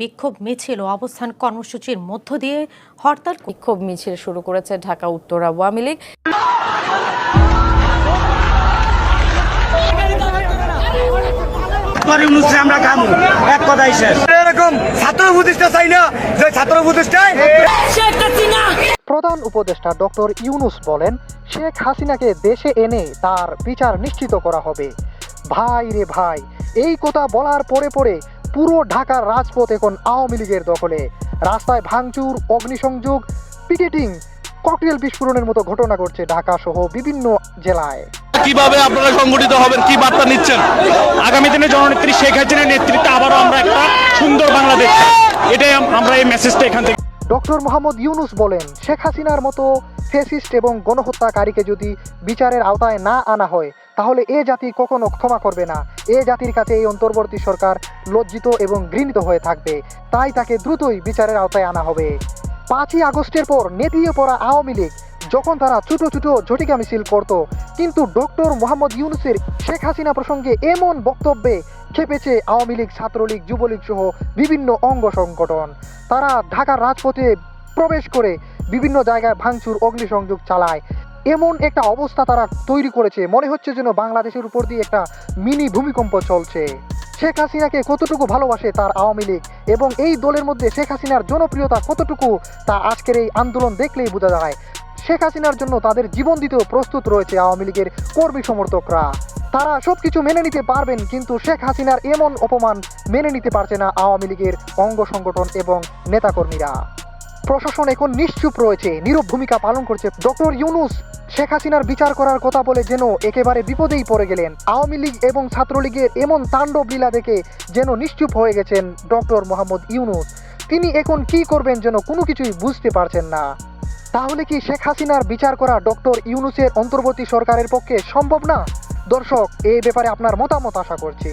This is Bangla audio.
বিক্ষোভ মিছিল ও অবস্থান কর্মসূচির মধ্য দিয়ে হরতাল বিক্ষোভ মিছিল শুরু করেছে ঢাকা উত্তর আওয়ামী লীগ। প্রধান উপদেষ্টা ডক্টর ইউনূস বলেন, শেখ হাসিনাকে দেশে এনে তার বিচার নিশ্চিত করা হবে। ভাই রে ভাই, এই কথা বলার পরে পুরো ঢাকার রাজপথ এখন আওয়ামী লীগের দখলে। রাস্তায় ভাঙচুর, অগ্নিসংযোগ, পিকেটিং, ককটেল বিস্ফোরণের মতো ঘটনা ঘটছে ঢাকা সহ বিভিন্ন জেলায়। কিভাবে আপনারা সংগঠিত হবেন, কি বার্তা নিচ্ছেন? আগামী দিনে জননেত্রী শেখ হাসিনার নেতৃত্বে আবারও আমরা একটা সুন্দর বাংলাদেশ, এটাই আমরা এই মেসেজটা এখান থেকে। ডক্টর মোহাম্মদ ইউনূস বলেন, শেখ হাসিনার মতো ফ্যাসিস্ট এবং গণহত্যাকারীকে যদি বিচারের আওতায় না আনা হয় তাহলে এ জাতি কখনো ক্ষমা করবে না। এ জাতির কাছে এই অন্তর্বর্তী সরকার লজ্জিত এবং ঘৃণিত হয়ে থাকবে। তাই তাকে দ্রুতই বিচারের আওতায় আনা হবে। 5ই আগস্টের পর নেতিয়ে পড়া আওয়ামী লীগ যখন তারা ছোট ছোট ঝটিকা মিছিল করত, কিন্তু ডক্টর মোহাম্মদ ইউনূসের শেখ হাসিনা প্রসঙ্গে এমন বক্তব্যে খেপেছে আওয়ামী লীগ, ছাত্রলীগ, যুবলীগ সহ বিভিন্ন অঙ্গ সংগঠন। তারা ঢাকার রাজপথে প্রবেশ করে বিভিন্ন জায়গায় ভাঙচুর, অগ্নিসংযোগ চালায়। এমন একটা অবস্থা তারা তৈরি করেছে, মনে হচ্ছে যেন বাংলাদেশের উপর দিয়ে একটা মিনি ভূমিকম্প চলছে। শেখ হাসিনাকে কতটুকু ভালোবাসে তার আওয়ামী লীগ এবং এই দলের মধ্যে শেখ হাসিনার জনপ্রিয়তা কতটুকু তা আজকের এই আন্দোলন দেখলেই বোঝা যায়। শেখ হাসিনার জন্য তাদের জীবন দিতেও প্রস্তুত রয়েছে আওয়ামী লীগের কর্মী সমর্থকরা। তারা সবকিছু মেনে নিতে পারবেন, কিন্তু শেখ হাসিনার এমন অপমান মেনে নিতে পারছে না আওয়ামী লীগের অঙ্গ সংগঠন এবং নেতাকর্মীরা। প্রশাসন এখন নিশ্চুপ রয়েছে, নীরব ভূমিকা পালন করছে। ডক্টর ইউনূস শেখ হাসিনার বিচার করার কথা বলে যেন একেবারে বিপদেই পড়ে গেলেন। আওয়ামী লীগ এবং ছাত্রলীগের এমন তাণ্ডব লীলা দেখে যেন নিশ্চুপ হয়ে গেছেন ডক্টর মোহাম্মদ ইউনূস। তিনি এখন কি করবেন যেন কোনো কিছুই বুঝতে পারছেন না। তাহলে কি শেখ হাসিনার বিচার করা ডক্টর ইউনূসের অন্তর্বর্তী সরকারের পক্ষে সম্ভব না? দর্শক, এই ব্যাপারে আপনার মতামত আশা করছি।